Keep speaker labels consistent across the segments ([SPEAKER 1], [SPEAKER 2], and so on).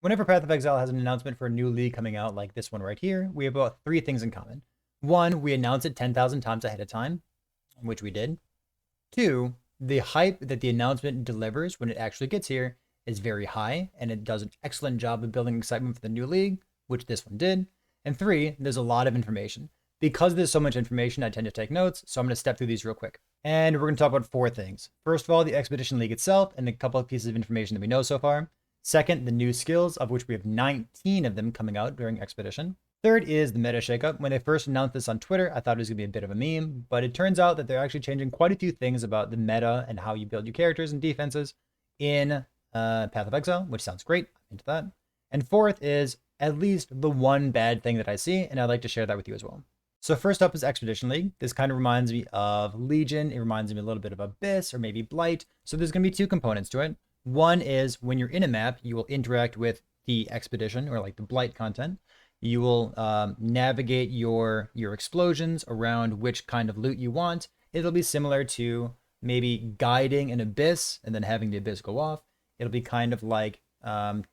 [SPEAKER 1] Whenever Path of Exile has an announcement for a new league coming out, like this one right here, we have about three things in common. One, we announce it 10,000 times ahead of time, which we did. Two, the hype that the announcement delivers when it actually gets here is very high, and it does an excellent job of building excitement for the new league, which this one did. And three, there's a lot of information. Because there's so much information, I tend to take notes, so I'm going to step through these real quick. And we're going to talk about four things. First of all, the Expedition League itself and a couple of pieces of information that we know so far. Second, the new skills, of which we have 19 of them coming out during Expedition. Third is the meta shakeup. When they first announced this on Twitter, I thought it was going to be a bit of a meme, but it turns out that they're actually changing quite a few things about the meta and how you build your characters and defenses in Path of Exile, which sounds great. I'm into that. And fourth is at least the one bad thing that I see, and I'd like to share that with you as well. So first up is Expedition League. This kind of reminds me of Legion. It reminds me a little bit of Abyss or maybe Blight. So there's going to be two components to it. One is when you're in a map, you will interact with the expedition or like the Blight content. You will navigate your explosions around which kind of loot you want. It'll be similar to maybe guiding an abyss and then having the abyss go off. It'll be kind of like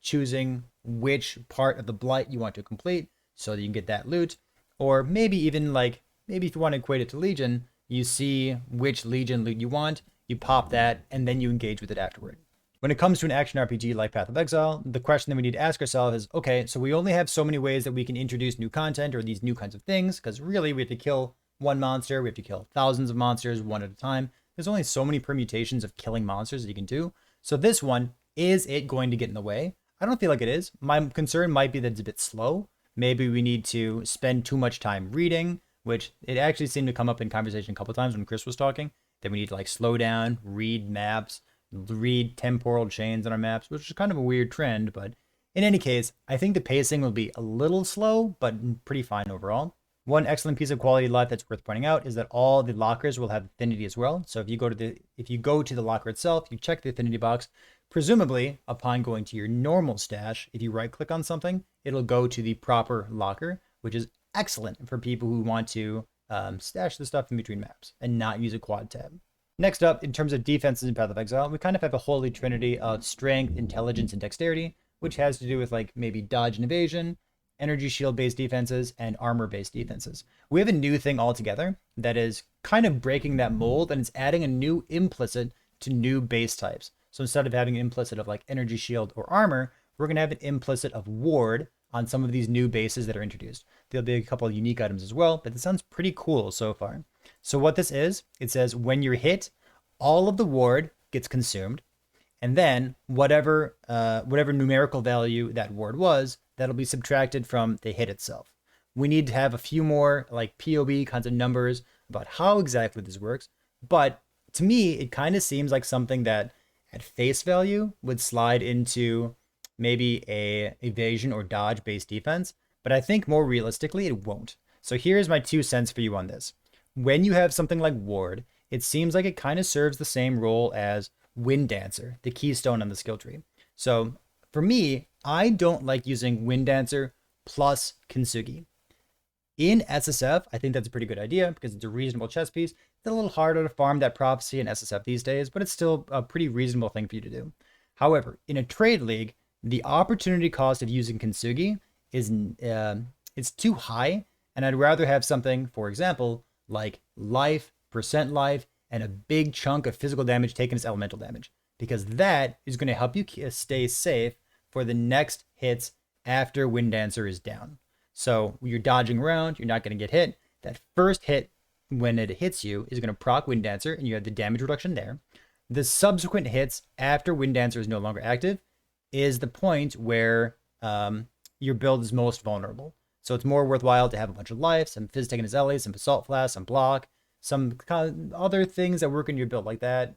[SPEAKER 1] choosing which part of the Blight you want to complete so that you can get that loot. Or maybe even like, maybe if you want to equate it to Legion, you see which Legion loot you want, you pop that, and then you engage with it afterward. When it comes to an action RPG like Path of Exile, the question that we need to ask ourselves is, okay, so we only have so many ways that we can introduce new content or these new kinds of things, because really we have to kill one monster, we have to kill thousands of monsters one at a time. There's only so many permutations of killing monsters that you can do. So this one, is it going to get in the way? I don't feel like it is. My concern might be that it's a bit slow. Maybe we need to spend too much time reading, which it actually seemed to come up in conversation a couple of times when Chris was talking, that we need to like slow down, read maps, read temporal chains on our maps, which is kind of a weird trend, but in any case, I think the pacing will be a little slow, but pretty fine overall. One excellent piece of quality of life that's worth pointing out is that all the lockers will have affinity as well. So if you go to the locker itself, you check the affinity box. Presumably, upon going to your normal stash, if you right click on something, it'll go to the proper locker, which is excellent for people who want to stash the stuff in between maps and not use a quad tab. Next up, in terms of defenses in Path of Exile, we kind of have a holy trinity of strength, intelligence, and dexterity, which has to do with like maybe dodge and evasion, energy shield based defenses, and armor based defenses. We have a new thing altogether that is kind of breaking that mold, and it's adding a new implicit to new base types. So instead of having an implicit of like energy shield or armor, we're going to have an implicit of ward on some of these new bases that are introduced. There'll be a couple of unique items as well, but it sounds pretty cool so far. So what this is, it says when you're hit, all of the ward gets consumed, and then whatever numerical value that ward was, that'll be subtracted from the hit itself. We need to have a few more like POB kinds of numbers about how exactly this works, but to me, it kind of seems like something that at face value would slide into maybe a evasion or dodge based defense, but I think more realistically it won't. So here's my 2 cents for you on this. When you have something like ward, it seems like it kind of serves the same role as Wind Dancer, the keystone on the skill tree. So for me, I don't like using Wind Dancer plus Kintsugi. In SSF, I think that's a pretty good idea because it's a reasonable chess piece. It's a little harder to farm that prophecy in SSF these days, but it's still a pretty reasonable thing for you to do. However, in a trade league, the opportunity cost of using Kintsugi is it's too high, and I'd rather have something, for example, like life, percent life, and a big chunk of physical damage taken as elemental damage, because that is going to help you stay safe for the next hits after Wind Dancer is down. So you're dodging around, you're not going to get hit. That first hit, when it hits you, is going to proc Wind Dancer, and you have the damage reduction there. The subsequent hits after Wind Dancer is no longer active is the point where your build is most vulnerable. So it's more worthwhile to have a bunch of life, some Fizz taken as Ellie, some Assault Flask, some Block, some kind of other things that work in your build like that.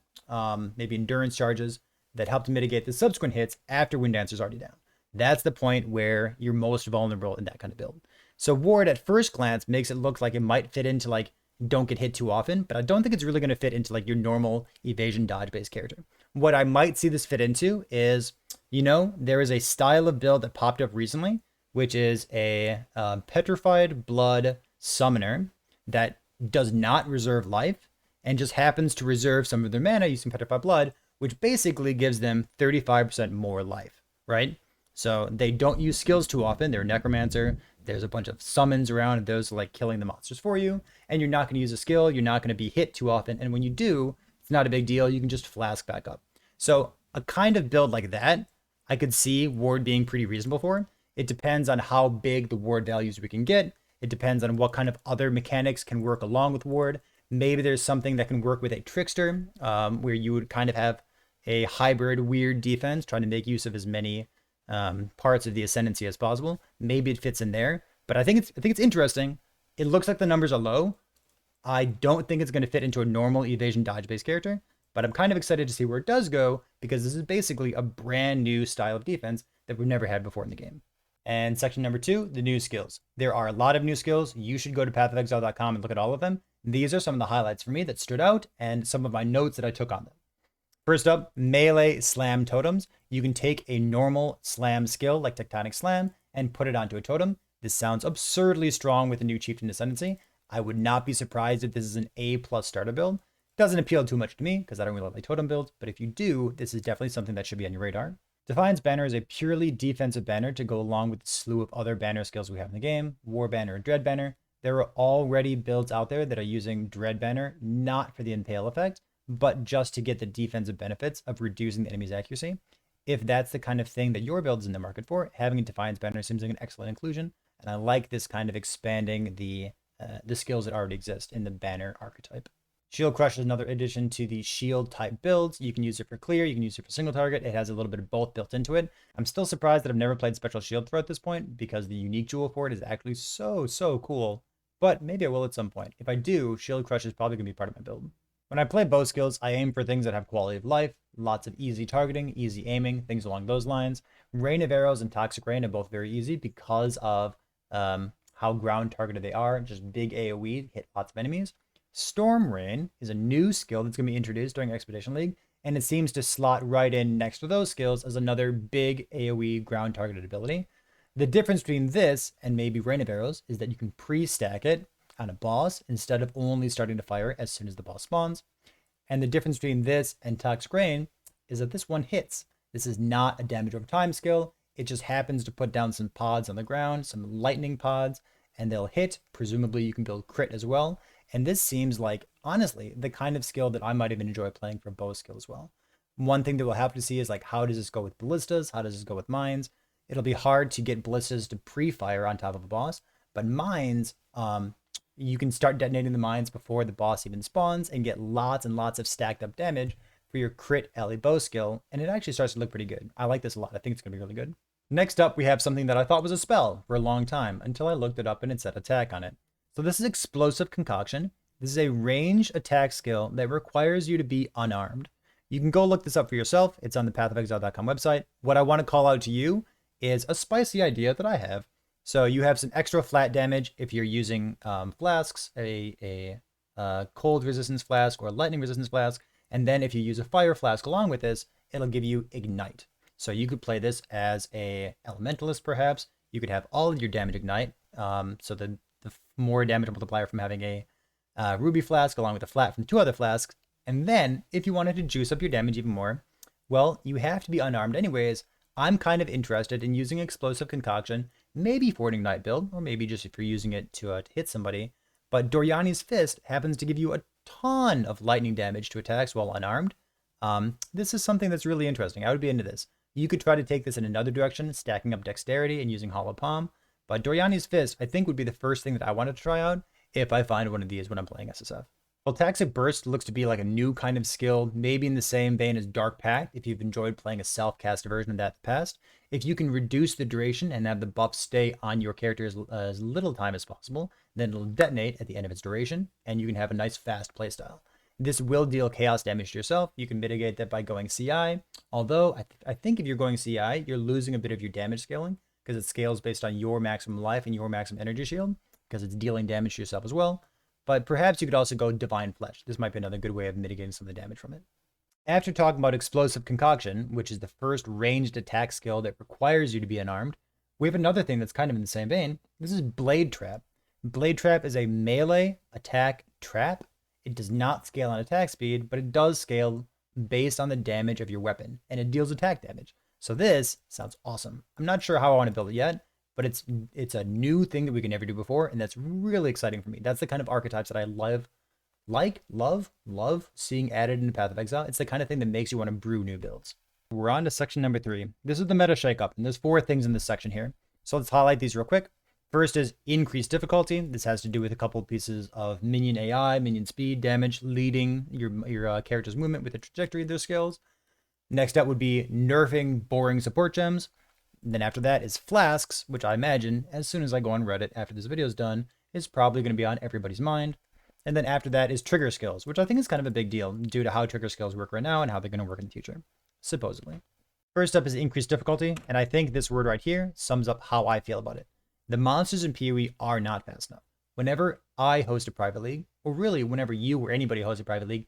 [SPEAKER 1] Maybe Endurance charges that help to mitigate the subsequent hits after Wind Dancer's already down. That's the point where you're most vulnerable in that kind of build. So Ward at first glance makes it look like it might fit into like don't get hit too often, but I don't think it's really going to fit into like your normal evasion dodge based character. What I might see this fit into is, there is a style of build that popped up recently, which is a petrified blood summoner that does not reserve life and just happens to reserve some of their mana using petrified blood, which basically gives them 35% more life, right? So they don't use skills too often. They're a necromancer. There's a bunch of summons around, and those are like killing the monsters for you. And you're not going to use a skill. You're not going to be hit too often. And when you do, it's not a big deal. You can just flask back up. So a kind of build like that, I could see ward being pretty reasonable for. It depends on how big the ward values we can get. It depends on what kind of other mechanics can work along with ward. Maybe there's something that can work with a trickster, where you would kind of have a hybrid weird defense, trying to make use of as many parts of the ascendancy as possible. Maybe it fits in there, but I think it's interesting. It looks like the numbers are low. I don't think it's going to fit into a normal evasion dodge based character, but I'm kind of excited to see where it does go, because this is basically a brand new style of defense that we've never had before in the game. And section number 2, the new skills. There are a lot of new skills. You should go to pathofexile.com and look at all of them. These are some of the highlights for me that stood out and some of my notes that I took on them. First up, melee slam totems. You can take a normal slam skill like Tectonic Slam and put it onto a totem. This sounds absurdly strong with the new Chieftain Ascendancy. I would not be surprised if this is an A+ starter build. Doesn't appeal too much to me because I don't really like totem builds, but if you do, this is definitely something that should be on your radar. Defiance Banner is a purely defensive banner to go along with the slew of other banner skills we have in the game, War Banner and Dread Banner. There are already builds out there that are using Dread Banner, not for the Impale effect, but just to get the defensive benefits of reducing the enemy's accuracy. If that's the kind of thing that your build is in the market for, having a Defiance Banner seems like an excellent inclusion, and I like this kind of expanding the skills that already exist in the banner archetype. Shield Crush is another addition to the shield type builds. You can use it for clear, you can use it for single target. It has a little bit of both built into it. I'm still surprised that I've never played Special Shield Throw at this point, because the unique jewel for it is actually so cool. But maybe I will at some point. If I do, Shield Crush is probably going to be part of my build. When I play bow skills, I aim for things that have quality of life, lots of easy targeting, easy aiming, things along those lines. Rain of Arrows and Toxic Rain are both very easy because of how ground targeted they are. Just big AoE, hit lots of enemies. Storm Rain is a new skill that's going to be introduced during Expedition League, and it seems to slot right in next to those skills as another big AoE ground targeted ability. The difference between this and maybe Rain of Arrows is that you can pre-stack it on a boss instead of only starting to fire as soon as the boss spawns. And the difference between this and Toxic Rain is that this one hits. This is not a damage over time skill. It just happens to put down some pods on the ground, some lightning pods, and they'll hit. Presumably you can build crit as well. And this seems like, honestly, the kind of skill that I might even enjoy playing for bow skill as well. One thing that we'll have to see is like, how does this go with ballistas? How does this go with mines? It'll be hard to get ballistas to pre-fire on top of a boss, but mines, you can start detonating the mines before the boss even spawns and get lots and lots of stacked up damage for your crit ally bow skill, and it actually starts to look pretty good. I like this a lot. I think it's going to be really good. Next up, we have something that I thought was a spell for a long time until I looked it up and it said attack on it. So this is Explosive Concoction. This is a ranged attack skill that requires you to be unarmed. You can go look this up for yourself. It's on the pathofexile.com website. What I want to call out to you is a spicy idea that I have. So you have some extra flat damage if you're using flasks, a cold resistance flask or a lightning resistance flask. And then if you use a fire flask along with this, it'll give you ignite. So you could play this as a elementalist perhaps. You could have all of your damage ignite. So the more damage multiplier from having a ruby flask along with a flat from 2 other flasks. And then if you wanted to juice up your damage even more, well, you have to be unarmed anyways. I'm kind of interested in using Explosive Concoction, maybe for an ignite build, or maybe just if you're using it to hit somebody. But Doryani's Fist happens to give you a ton of lightning damage to attacks while unarmed. This is something that's really interesting. I would be into this. You could try to take this in another direction, stacking up dexterity and using Hollow Palm. But Doryani's Fist, I think, would be the first thing that I want to try out if I find one of these when I'm playing SSF. Voltaxic Burst looks to be like a new kind of skill, maybe in the same vein as Dark Pact, if you've enjoyed playing a self-cast version of that in the past. If you can reduce the duration and have the buff stay on your character as little time as possible, then it'll detonate at the end of its duration, and you can have a nice fast playstyle. This will deal chaos damage to yourself. You can mitigate that by going CI, although I think if you're going CI, you're losing a bit of your damage scaling, because it scales based on your maximum life and your maximum energy shield, because it's dealing damage to yourself as well. But perhaps you could also go Divine Flesh. This might be another good way of mitigating some of the damage from it. After talking about Explosive Concoction, which is the first ranged attack skill that requires you to be unarmed, we have another thing that's kind of in the same vein. This is Blade Trap. Blade Trap is a melee attack trap. It does not scale on attack speed, but it does scale based on the damage of your weapon, and it deals attack damage. So this sounds awesome. I'm not sure how I want to build it yet, but it's a new thing that we can never do before, and that's really exciting for me. That's the kind of archetypes that I love seeing added into Path of Exile. It's the kind of thing that makes you want to brew new builds. We're on to section number 3. This is the meta shakeup, and there's 4 things in this section here. So let's highlight these real quick. First is increased difficulty. This has to do with a couple of pieces of minion AI, minion speed, damage, leading your character's movement with the trajectory of their skills. Next up would be nerfing boring support gems. And then after that is flasks, which I imagine, as soon as I go on Reddit after this video is done, is probably going to be on everybody's mind. And then after that is trigger skills, which I think is kind of a big deal due to how trigger skills work right now and how they're going to work in the future, supposedly. First up is increased difficulty, and I think this word right here sums up how I feel about it. The monsters in PoE are not fast enough. Whenever I host a private league, or really whenever you or anybody hosts a private league,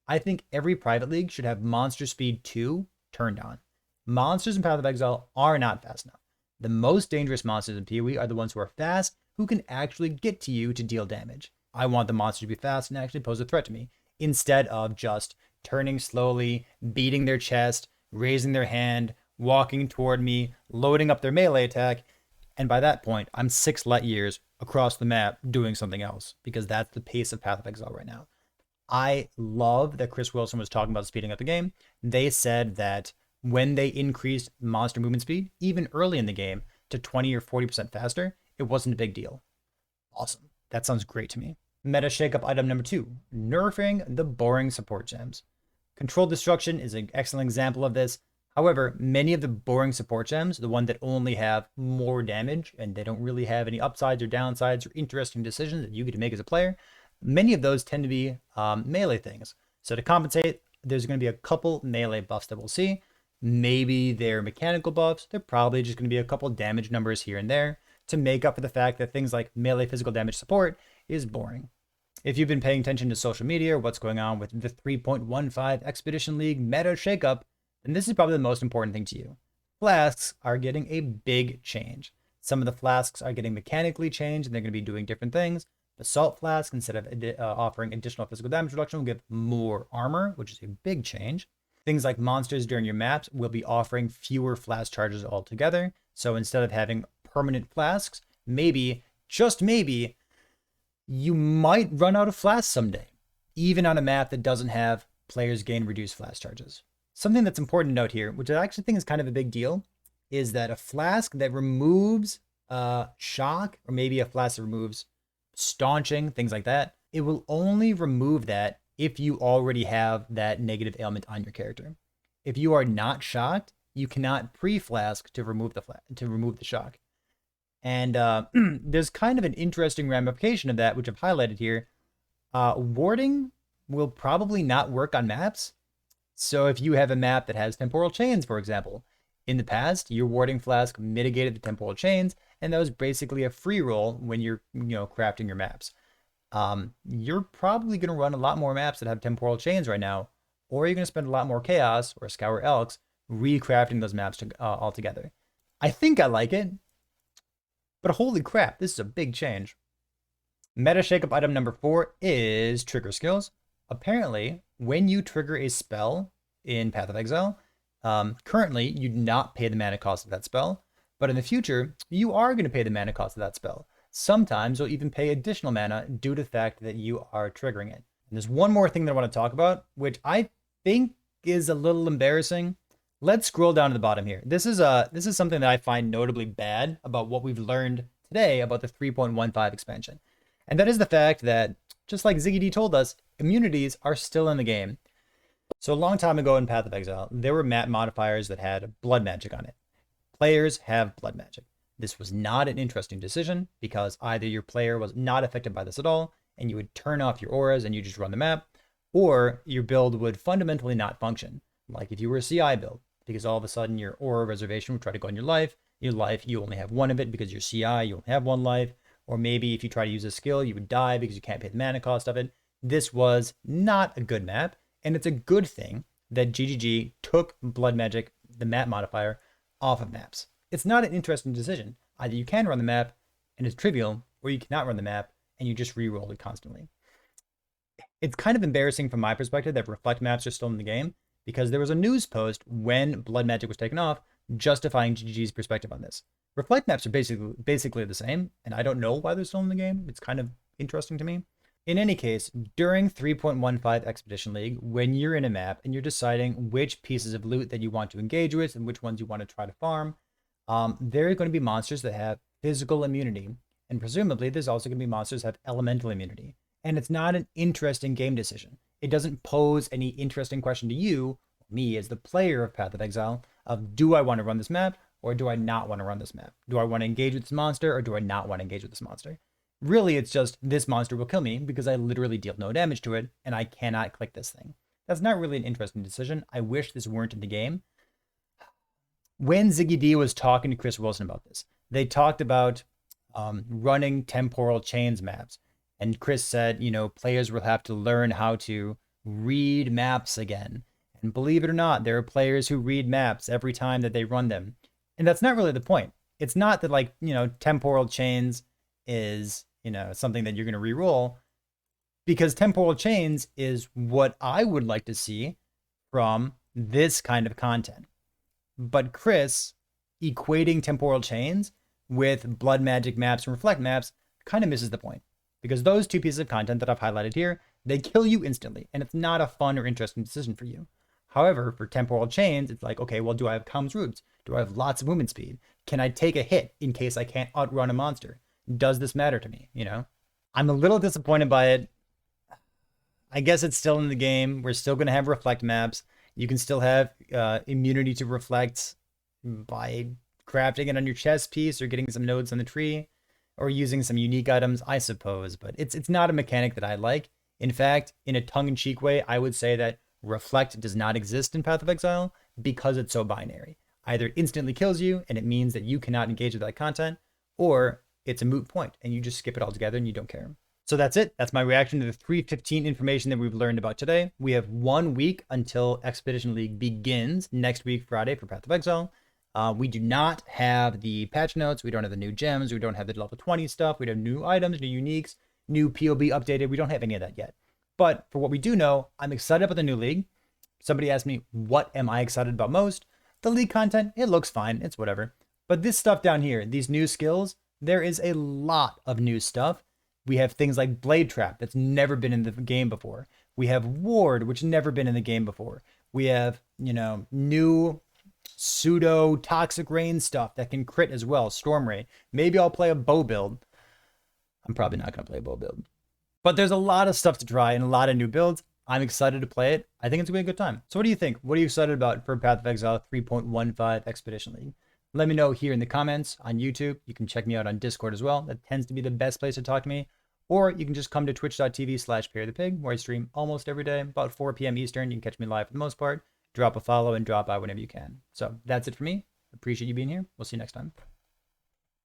[SPEAKER 1] I think every private league should have monster speed 2 turned on. Monsters in Path of Exile are not fast enough. The most dangerous monsters in PoE are the ones who are fast, who can actually get to you to deal damage. I want the monster to be fast and actually pose a threat to me, instead of just turning slowly, beating their chest, raising their hand, walking toward me, loading up their melee attack, and by that point, I'm 6 light years across the map doing something else, because that's the pace of Path of Exile right now. I love that Chris Wilson was talking about speeding up the game. They said that when they increased monster movement speed, even early in the game, to 20 or 40% faster, it wasn't a big deal. Awesome. That sounds great to me. Meta shakeup item number 2, nerfing the boring support gems. Controlled Destruction is an excellent example of this. However, many of the boring support gems, the one that only have more damage and they don't really have any upsides or downsides or interesting decisions that you get to make as a player, many of those tend to be melee things. So to compensate, there's going to be a couple melee buffs that we'll see. Maybe they're mechanical buffs. They're probably just going to be a couple damage numbers here and there to make up for the fact that things like melee physical damage support is boring. If you've been paying attention to social media or what's going on with the 3.15 Expedition League meta shakeup, then this is probably the most important thing to you. Flasks are getting a big change. Some of the flasks are getting mechanically changed and they're going to be doing different things. Basalt Flask, instead of offering additional physical damage reduction, will give more armor, which is a big change. Things like monsters during your maps will be offering fewer flask charges altogether. So instead of having permanent flasks, maybe, just maybe, you might run out of flasks someday, even on a map that doesn't have players gain reduced flask charges. Something that's important to note here, which I actually think is kind of a big deal, is that a flask that removes shock, or maybe a flask that removes staunching, things like that, it will only remove that if you already have that negative ailment on your character. If you are not shocked, you cannot pre-flask to remove the shock. And there's kind of an interesting ramification of that, which I've highlighted here. Warding will probably not work on maps. So if you have a map that has temporal chains, for example, in the past, your warding flask mitigated the temporal chains, and that was basically a free roll when you're crafting your maps. You're probably going to run a lot more maps that have temporal chains right now, or you're going to spend a lot more chaos or scour elks recrafting those maps altogether. I think I like it, but holy crap, this is a big change. Meta shakeup item number 4 is trigger skills. Apparently, when you trigger a spell in Path of Exile, currently you do not pay the mana cost of that spell, but in the future, you are going to pay the mana cost of that spell. Sometimes you'll even pay additional mana due to the fact that you are triggering it. And there's one more thing that I want to talk about, which I think is a little embarrassing. Let's scroll down to the bottom here. This is something that I find notably bad about what we've learned today about the 3.15 expansion. And that is the fact that, just like Ziggy D told us, immunities are still in the game. So a long time ago in Path of Exile, there were map modifiers that had blood magic on it. Players have blood magic. This was not an interesting decision because either your player was not affected by this at all, and you would turn off your auras and you just run the map, or your build would fundamentally not function. Like if you were a CI build, because all of a sudden your aura reservation would try to go on your life, you only have one of it because you're CI, you only have one life, or maybe if you try to use a skill, you would die because you can't pay the mana cost of it. This was not a good map, and it's a good thing that GGG took blood magic, the map modifier, off of maps. It's not an interesting decision. Either you can run the map and it's trivial, or you cannot run the map and you just re-roll it constantly. It's kind of embarrassing from my perspective that reflect maps are still in the game, because there was a news post when blood magic was taken off justifying GG's perspective on this. Reflect maps are basically the same, and I don't know why they're still in the game. It's kind of interesting to me. In any case, during 3.15 Expedition League, when you're in a map and you're deciding which pieces of loot that you want to engage with and which ones you want to try to farm, there are going to be monsters that have physical immunity. And presumably, there's also going to be monsters that have elemental immunity. And it's not an interesting game decision. It doesn't pose any interesting question to you, me as the player of Path of Exile, of do I want to run this map or do I not want to run this map? Do I want to engage with this monster or do I not want to engage with this monster? Really, it's just this monster will kill me because I literally deal no damage to it and I cannot click this thing. That's not really an interesting decision. I wish this weren't in the game. When Ziggy D was talking to Chris Wilson about this, they talked about running temporal chains maps. And Chris said, you know, players will have to learn how to read maps again. And believe it or not, there are players who read maps every time that they run them. And that's not really the point. It's not that, like, you know, temporal chains is, you know, something that you're going to re-roll, because temporal chains is what I would like to see from this kind of content. But Chris equating temporal chains with blood magic maps and reflect maps kind of misses the point, because those two pieces of content that I've highlighted here, they kill you instantly, and it's not a fun or interesting decision for you. However, for temporal chains, it's like, okay, well, do I have comms roots? Do I have lots of movement speed? Can I take a hit in case I can't outrun a monster? Does this matter to me? You know, I'm a little disappointed by it. I guess it's still in the game. We're still going to have reflect maps. You can still have immunity to reflect by crafting it on your chest piece or getting some nodes on the tree or using some unique items, I suppose. But it's not a mechanic that I like. In fact, in a tongue-in-cheek way, I would say that reflect does not exist in Path of Exile because it's so binary. Either it instantly kills you and it means that you cannot engage with that content, or it's a moot point and you just skip it altogether and you don't care. So that's it. That's my reaction to the 3.15 information that we've learned about today. We have 1 week until Expedition League begins next week, Friday, for Path of Exile. We do not have the patch notes. We don't have the new gems. We don't have the level 20 stuff. We don't have new items, new uniques, new POB updated. We don't have any of that yet. But for what we do know, I'm excited about the new league. Somebody asked me, what am I excited about most? The league content, it looks fine. It's whatever. But this stuff down here, these new skills, there is a lot of new stuff. We have things like Blade Trap that's never been in the game before. We have Ward, which never been in the game before. We have, you know, new pseudo Toxic Rain stuff that can crit as well. Storm Ray. Maybe I'll play a bow build. I'm probably not going to play a bow build. But there's a lot of stuff to try and a lot of new builds. I'm excited to play it. I think it's going to be a good time. So what do you think? What are you excited about for Path of Exile 3.15 Expedition League? Let me know here in the comments on YouTube. You can check me out on Discord as well. That tends to be the best place to talk to me. Or you can just come to twitch.tv/ParryThePig, where I stream almost every day, about 4 p.m. Eastern. You can catch me live for the most part. Drop a follow and drop by whenever you can. So that's it for me. Appreciate you being here. We'll see you next time.